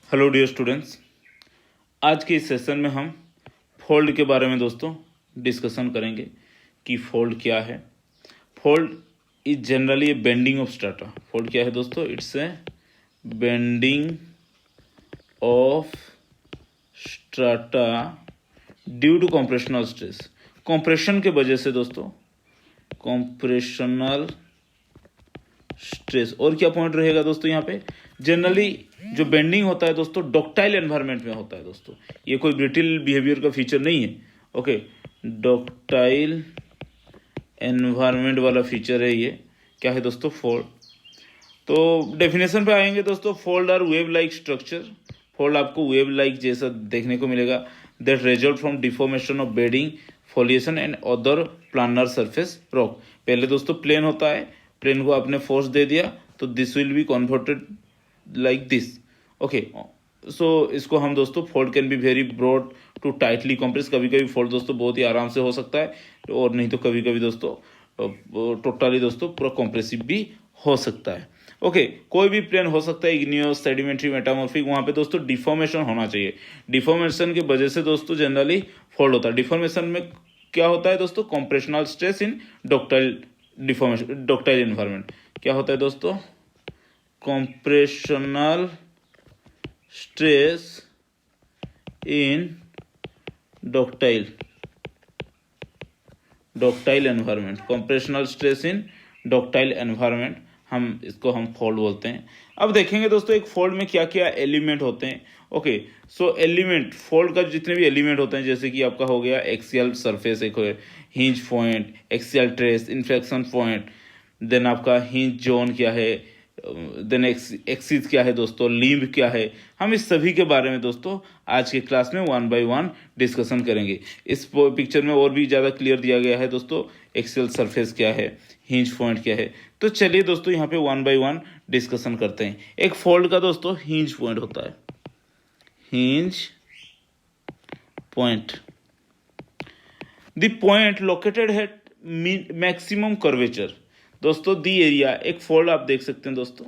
Hello dear students, आज के इस सेशन में हम फोल्ड के बारे में दोस्तों डिस्कशन करेंगे कि फोल्ड क्या है। Fold is generally a bending of strata. Fold क्या है दोस्तों? It's a bending of strata due to compressional stress. Compression के वजह से दोस्तों, कॉम्प्रेशनल स्ट्रेस। और क्या पॉइंट रहेगा दोस्तों यहाँ पे? जनरली जो बेंडिंग होता है दोस्तों डॉक्टाइल एनवायरनमेंट में होता है दोस्तों। ये कोई ब्रिटिल बिहेवियर का फीचर नहीं है। ओके, डॉक्टाइल एनवायरनमेंट वाला फीचर है ये। क्या है दोस्तों? फोल्ड। तो डेफिनेशन पे आएंगे दोस्तों। Fold are wave like structure. Fold आपको वेव लाइक जैसा देखने को मिलेगा that result from deformation of bedding, foliation and other planar surface rock. पहले दोस्तों प्लेन होता है, प्लेन को आपने फोर्स दे दिया तो this will be converted like this. Okay, so इसको हम दोस्तों fold can be very broad to tightly compress. कभी कभी फोल्ड दोस्तों बहुत ही आराम से हो सकता है, और नहीं तो कभी कभी दोस्तों टोटली दोस्तों पूरा कॉम्प्रेसिव भी हो सकता है। ओके, कोई भी प्लेन हो सकता है, इग्नियस, सेडिमेंट्री, मेटामॉर्फिक। वहाँ पे दोस्तों डिफॉर्मेशन होना चाहिए। डिफॉर्मेशन की वजह से दोस्तों जनरली फोल्ड होता है। डिफॉर्मेशन में क्या होता है दोस्तों? Compressional stress in ductile deformation, ductile environment. क्या होता है दोस्तों? Compressional stress in ductile environment. Compressional stress in ductile environment, हम फोल्ड बोलते हैं। अब देखेंगे दोस्तों एक फोल्ड में क्या क्या एलिमेंट होते हैं। ओके, सो एलिमेंट, फोल्ड का जितने भी एलिमेंट होते हैं, जैसे कि आपका हो गया एक्सियल सरफेस, एक hinge point, axial trace, inflection point, then आपका हिंज जोन क्या है, देन एक्सिस क्या है दोस्तों, लिम्ब क्या है। हम इस सभी के बारे में दोस्तों आज के क्लास में वन बाय वन डिस्कशन करेंगे। इस पिक्चर में और भी ज़्यादा क्लियर दिया गया है दोस्तों, एक्सियल सरफेस क्या है, हिंज पॉइंट क्या है। तो चलिए दोस्तों यहाँ पे वन बाय वन डिस्कशन करते हैं। एक फोल्ड का दोस्तों हिंज पॉइंट होता है, hinge point, the point located at maximum curvature. दोस्तों दी एरिया, एक फोल्ड आप देख सकते हैं दोस्तों,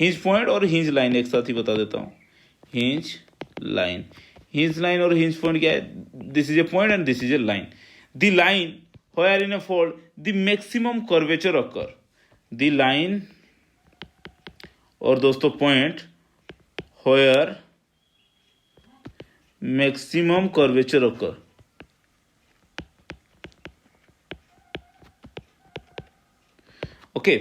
हिंज पॉइंट और हिंज लाइन एक साथ ही बता देता हूं। हिंज लाइन और हिंज पॉइंट क्या है? This is a point and this is a line. The line where in a fold the maximum curvature occur. The line और दोस्तों point where maximum curvature occur. Okay,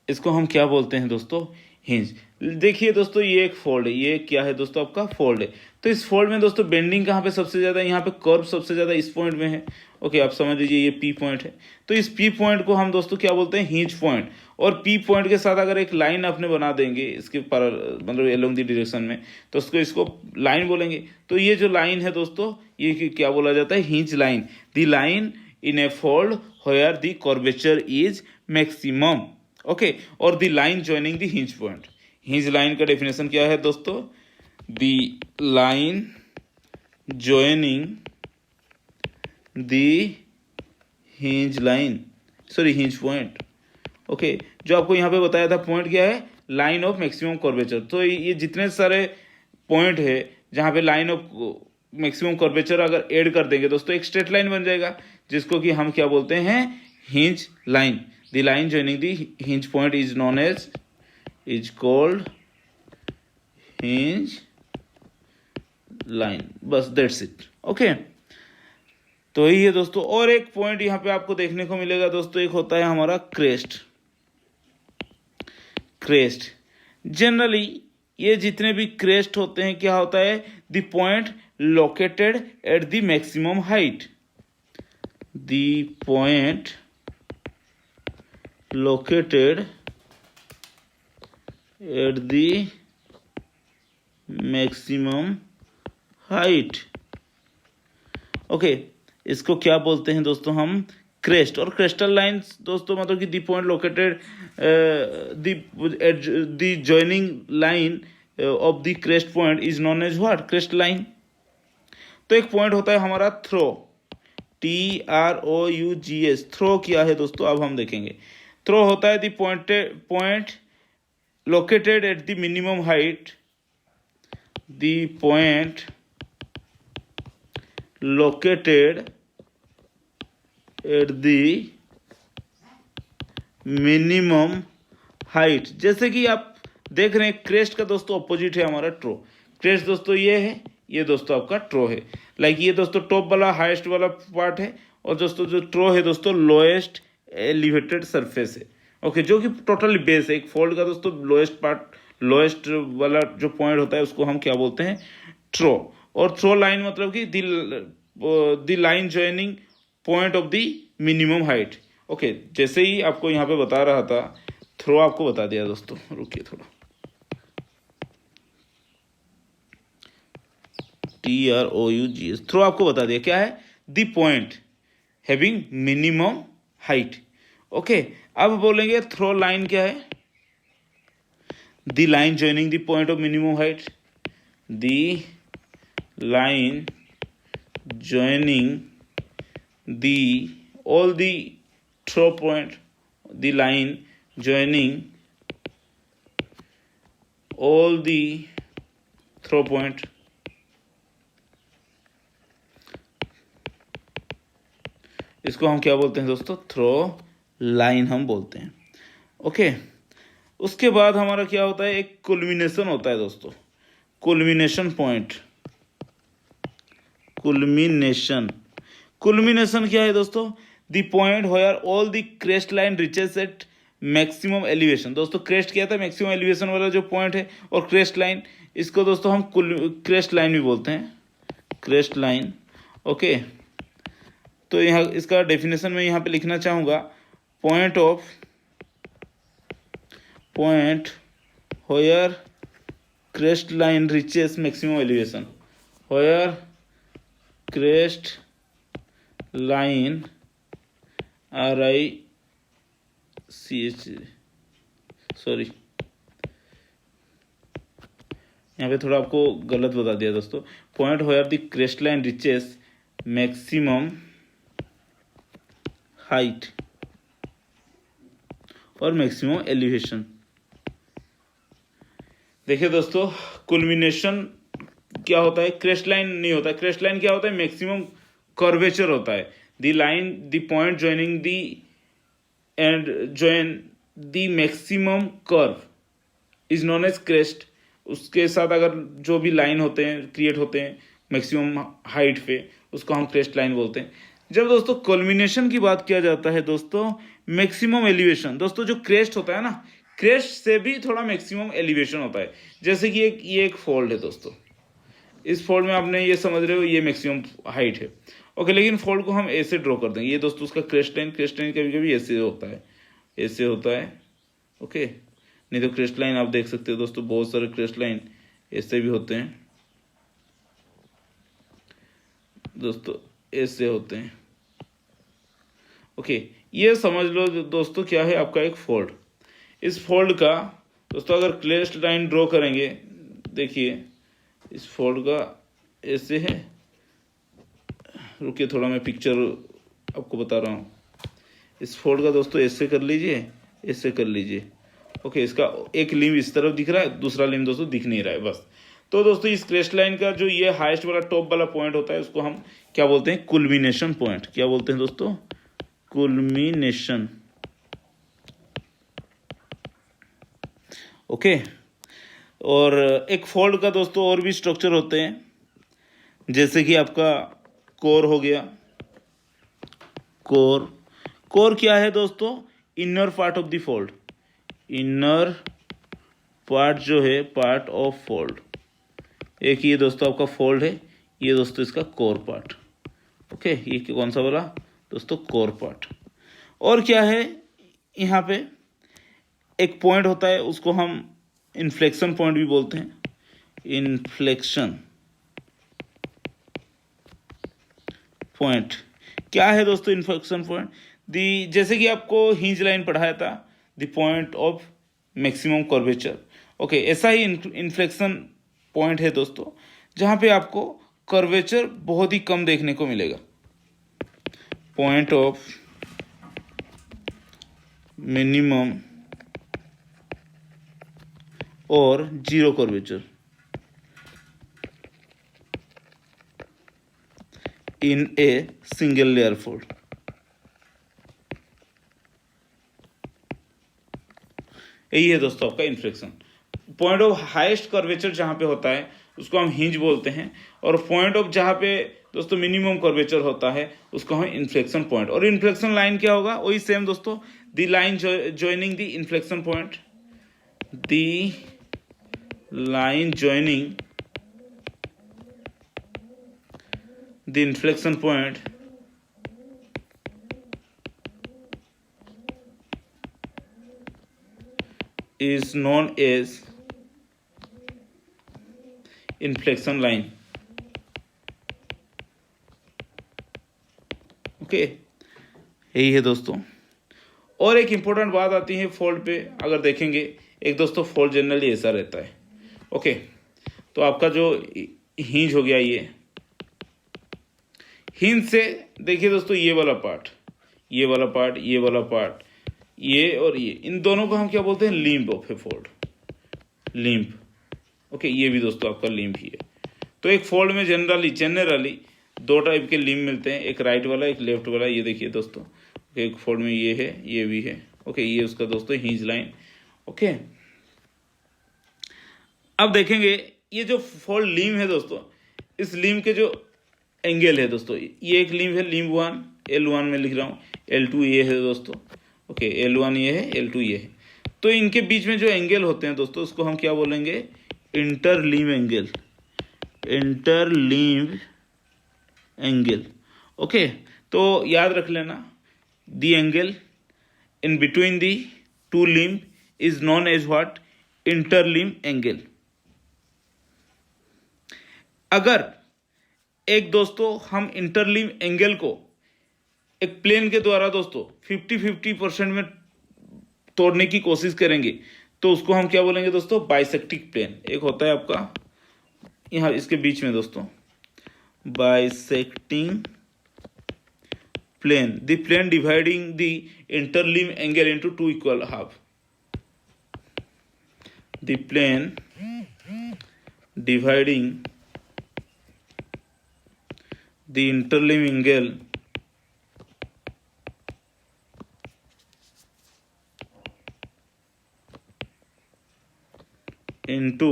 इसको हम क्या बोलते हैं दोस्तों? हिंज। देखिए दोस्तों ये एक फोल्ड है, ये क्या है दोस्तों? आपका फोल्ड है। तो इस फोल्ड में दोस्तों बेंडिंग कहाँ पे सबसे ज़्यादा? यहाँ पे कर्व सबसे ज़्यादा इस पॉइंट में है। ओके, आप समझ लीजिए ये पी पॉइंट है। तो इस पी पॉइंट को हम दोस्तों क्या बोलते हैं? Hinge point. और पी पॉइंट के साथ अगर एक लाइन अपने बना देंगे इसके पर, मतलब एलोंग द डायरेक्शन में, तो इसको लाइन बोलेंगे। तो ये जो लाइन है दोस्तों, ये क्या बोला जाता है? Hinge line. The line in a fold where the curvature is maximum. Okay, और the line joining the hinge point. Hinge line का डेफिनेशन क्या है दोस्तों? The line joining the hinge line, sorry hinge point. Okay, जो आपको यहाँ पे बताया था पॉइंट क्या है? Line of maximum curvature. तो ये जितने सारे पॉइंट है जहाँ पे लाइन ऑफ मैक्सिमम कर्वेचर अगर ऐड कर देंगे दोस्तों, एक स्ट्रेट लाइन बन जाएगा, जिसको कि हम क्या बोलते हैं? Hinge line. The line joining the hinge point is known as, is called hinge line. बस that's it. Okay. तो यही है दोस्तों। और एक पॉइंट यहाँ पे आपको देखने को मिलेगा दोस्तों, एक होता है हमारा क्रेस्ट। क्रेस्ट जनरली ये जितने भी क्रेस्ट होते हैं, क्या होता है? The point located at the maximum height. The point located at the maximum height। Okay, इसको क्या बोलते हैं दोस्तों? हम क्रेस्ट। और क्रेस्टल लाइंस दोस्तों मतलब कि the point located the joining line of the crest point is known as what? Crest line. तो एक पॉइंट होता है हमारा थ्रो, TROUGS। थ्रो क्या है दोस्तों? अब हम देखेंगे। थ्रो होता है the point located at the minimum height the point located at the minimum height. जैसे कि आप देख रहे हैं क्रेस्ट का दोस्तों अपोजिट है हमारा ट्रो। क्रेस्ट दोस्तों ये है, ये दोस्तों आपका ट्रो है। लाइक ये दोस्तों टॉप वाला हाईएस्ट वाला पार्ट है, और दोस्तों जो ट्रो है दोस्तों लोएस्ट एलिवेटेड सरफेस है। ओके, जो कि टोटली बेस है एक फोल्ड का दोस्तों। लोएस्ट पार्ट, लोएस्ट वाला जो पॉइंट होता है उसको हम क्या बोलते हैं, ट्रो। और थ्रो लाइन मतलब कि the line joining point of the minimum height. Okay, जैसे ही आपको यहाँ पे बता रहा था, थ्रो आपको बता दिया दोस्तों। रुकिए थोड़ा, TROUGS, थ्रो आपको बता दिया क्या है, the point having minimum height. Okay, अब बोलेंगे थ्रो लाइन क्या है, the line joining the point of minimum height, the line joining all the throw point, the line joining all the throw point, इसको हम क्या बोलते हैं दोस्तों, थ्रो लाइन हम बोलते हैं। ओके, उसके बाद हमारा क्या होता है, एक कुल्मिनेशन होता है दोस्तों, कुल्मिनेशन पॉइंट। कुल्मिनेशन क्या है दोस्तों, the point where all the crest line reaches at maximum elevation. दोस्तों क्रेस्ट क्या था, मैक्सिमम एलिवेशन वाला जो पॉइंट है, और क्रेस्ट लाइन, इसको दोस्तों हम क्रेस्ट लाइन भी बोलते हैं, क्रेस्ट लाइन। ओके, तो यहाँ इसका डेफिनेशन में यहाँ पे लिखना चाहूँगा, point where crest line reaches maximum elevation, where crest line RICH, sorry यहाँ पे थोड़ा आपको गलत बता दिया दोस्तों। Point where the crest line reaches maximum height और मैक्सिमम एलिवेशन। देखिए दोस्तों, कुल्मिनेशन क्या होता है, क्रेस्ट लाइन नहीं होता है। क्रेस्ट लाइन क्या होता है, मैक्सिमम कर्वेचर होता है। The line, the point joining the end join the maximum curve is known as crest. उसके साथ अगर जो भी लाइन होते हैं, क्रिएट होते हैं मैक्सिमम हाइट पे, उसको हम क्रेस्ट लाइन बोलते हैं। जब दोस्तों कल्मिनेशन की बात किया जाता है दोस्तों, मैक्सिमम एलिवेशन, दोस्तों जो क्रेस्ट होता है ना, क्रेस्ट से भी थोड़ा मैक्सिमम एलिवेशन होता है। जैसे कि ये एक फोल्ड है दोस्तों, इस फोल्ड में आपने ये समझ रहे हो ये मैक्सिमम हाइट है। ओके, लेकिन फोल्ड को हम ऐसे ड्रॉ कर देंगे। ये दोस्तों उसका क्रेस्ट लाइन कभी कभी ऐसे होता है, ऐसे होता है। ओके, नहीं तो क्रेस्ट लाइन आप देख सकते हो दोस्तों, बहुत सारे क्रेस्ट लाइन ऐसे भी होते हैं दोस्तों, ऐसे होते हैं। ओके, ये समझ लो दोस्तों क्या है आपका एक फोल्ड। इस फोल्ड का दोस्तों अगर क्रेस्ट लाइन ड्रॉ करेंगे, देखिए इस फोल्ड का ऐसे है। रुकिए थोड़ा, मैं पिक्चर आपको बता रहा हूँ। इस फोल्ड का दोस्तों ऐसे कर लीजिए, ऐसे कर लीजिए। ओके, इसका एक लिम्ब इस तरफ दिख रहा है, दूसरा लिम्ब दोस्तों दिख नहीं रहा है बस। तो दोस्तों इस क्रेस्ट लाइन का जो ये हाईएस्ट वाला टॉप वाला पॉइंट होता है, उसको हम क्या बोलते हैं, कुल्मिनेशन पॉइंट। क्या बोलते हैं दोस्तों, कुल्मिनेशन। ओके, और एक फोल्ड का दोस्तों और भी स्ट्रक्चर होते हैं, जैसे कि आपका कोर हो गया। कोर क्या है दोस्तों, inner part of the fold. Inner part जो है, पार्ट ऑफ फोल्ड। एक ये दोस्तों आपका फोल्ड है, ये दोस्तों इसका कोर पार्ट। ओके, ये कौन सा वाला दोस्तों, कोर पार्ट। और क्या है, यहाँ पे एक पॉइंट होता है, उसको हम इन्फ्लेक्शन पॉइंट भी बोलते हैं। इन्फ्लेक्शन पॉइंट क्या है दोस्तों, इन्फ्लेक्शन पॉइंट दी, जैसे कि आपको हिंज लाइन पढ़ाया था, the point of maximum curvature. Okay, ऐसा ही इन्फ्लेक्शन पॉइंट है दोस्तों, जहां पे आपको कर्वेचर बहुत ही कम देखने को मिलेगा। पॉइंट ऑफ मिनिमम और zero curvature, in a single layer fold. यही है दोस्तों आपका inflection. Point of highest curvature जहां पे होता है उसको हम हिंज बोलते हैं, और पॉइंट ऑफ जहां पे दोस्तों मिनिमम कर्वेचर होता है उसको हम इन्फ्लेक्शन पॉइंट। और इन्फ्लेक्शन लाइन क्या होगा, वही सेम दोस्तों, the line joining the inflection point, the line joining the inflection point is known as inflection line। Okay, यही है दोस्तों। और एक इंपॉर्टेंट बात आती है फोल्ड पे, अगर देखेंगे एक दोस्तों फोल्ड जनरली ऐसा रहता है। ओके, तो आपका जो हिंज हो गया, ये हिंज से देखिए दोस्तों, ये वाला पार्ट, ये वाला पार्ट, ये वाला पार्ट, ये और ये, इन दोनों को हम क्या बोलते हैं, limb of A fold, limb. Okay, ये भी दोस्तों आपका लिम्ब ही है। तो एक फोल्ड में जनरली दो टाइप के लिम्ब मिलते हैं, एक राइट वाला, एक लेफ्ट वाला। ये देखिए दोस्तों, एक फोल्ड में ये है, ये भी है। ओके, ये उसका दोस्तों हिंज लाइन। ओके, अब देखेंगे ये जो फोल्ड लिम्ब है दोस्तों, इस लिम्ब के जो एंगल है दोस्तों, ये एक लिम्ब है, लिम्ब 1, L1 में लिख रहा हूँ, L2 ये है दोस्तों। ओके, L1 ये है, L2 ये है। तो इनके बीच में जो एंगल होते हैं दोस्तों, उसको हम क्या बोलेंगे, interlimb angle, interlimb angle. Okay, तो याद रख लेना, the angle in between the two limb is known as what, interlimb angle. अगर एक दोस्तों हम इंटरलिम्ब एंगल को एक प्लेन के द्वारा दोस्तों 50-50% में तोड़ने की कोशिश करेंगे, तो उसको हम क्या बोलेंगे दोस्तों, बाइसेक्टिक प्लेन। एक होता है आपका यहाँ इसके बीच में दोस्तों, bisecting plane, the plane dividing the interlimb angle into two equal half, the plane dividing the interlimb angle into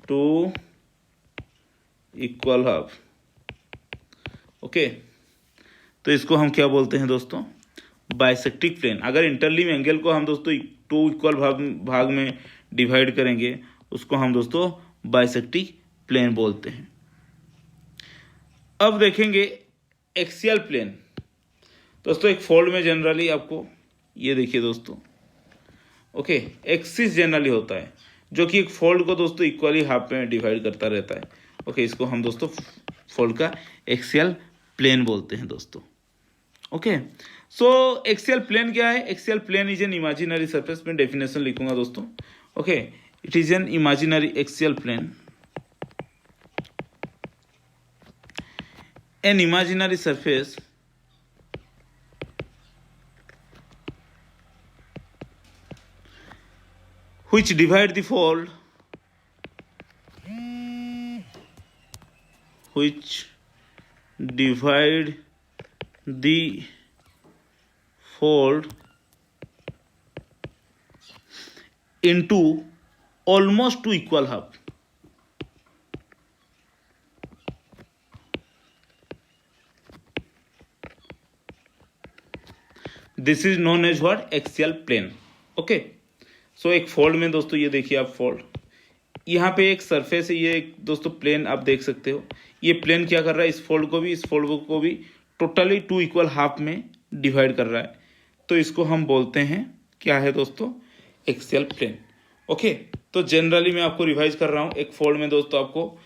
two equal half. Okay, तो इसको हम क्या बोलते हैं दोस्तों, बाइसेक्टिक प्लेन। अगर इंटरलिम्ब एंगल को हम दोस्तों टू इक्वल भाग में डिवाइड करेंगे, उसको हम दोस्तों बाइसेक्टिक प्लेन बोलते हैं। अब देखेंगे एक्सियल प्लेन। दोस्तों एक फोल्ड में जनरली आपको ये देखिए दोस्तों, ओके, एक्सिस जनरली होता है जो कि एक फोल्ड को दोस्तों इक्वली हाफ में डिवाइड करता रहता है। ओके, इसको हम दोस्तों फोल्ड का एक्सियल प्लेन बोलते हैं दोस्तों। ओके, सो एक्सियल प्लेन क्या है, axial plane is an imaginary surface, में डेफिनेशन लिखूंगा दोस्तों। Okay, it is an imaginary axial plane, an imaginary surface which divide the fold, which divide the fold into almost two equal half। This is known as what, axial plane। okay, सो एक fold में दोस्तों ये देखिए आप fold, यहाँ पे एक surface है, ये एक दोस्तों प्लेन आप देख सकते हो। ये प्लेन क्या कर रहा है, इस फोल्ड को भी, इस फोल्ड को भी टोटली टू इक्वल हाफ में डिवाइड कर रहा है। तो इसको हम बोलते हैं क्या है दोस्तों, एक्सियल प्लेन। ओके, तो जनरली मैं आपको रिवाइज कर रहा हूँ। एक फोल्ड में दोस्तों आपको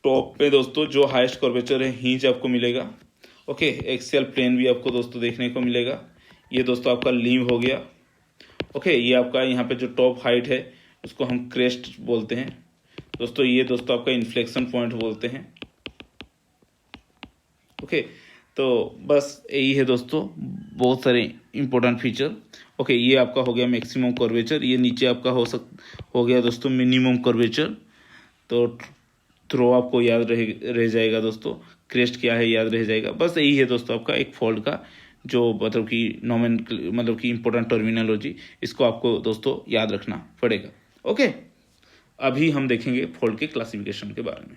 टॉप पे दोस्तों जो हाईएस्ट कर्वेचर है हिंज आपको मिलेगा। ओके, एक्सियल प्लेन भी आपको दोस्तों देखने को मिलेगा। ये दोस्तों आपका लिम्ब हो गया। ओके, ये आपका यहाँ पे जो टॉप हाइट है उसको हम क्रेस्ट बोलते हैं दोस्तों। ये दोस्तों आपका इन्फ्लेक्शन पॉइंट बोलते हैं। ओके, तो बस यही है दोस्तों, बहुत सारे इंपॉर्टेंट फीचर। ओके, ये आपका हो गया मैक्सिमम कर्वेचर, ये नीचे आपका हो गया दोस्तों मिनिमम कर्वेचर। तो थ्रो आपको याद रह जाएगा दोस्तों, क्रेस्ट क्या है याद रह जाएगा। बस यही है दोस्तों आपका एक फोल्ड का जो मतलब कि मतलब कि इंपॉर्टेंट टर्मिनोलॉजी, इसको आपको दोस्तों याद रखना पड़ेगा। ओके, अभी हम देखेंगे फोल्ड के क्लासिफिकेशन के बारे में।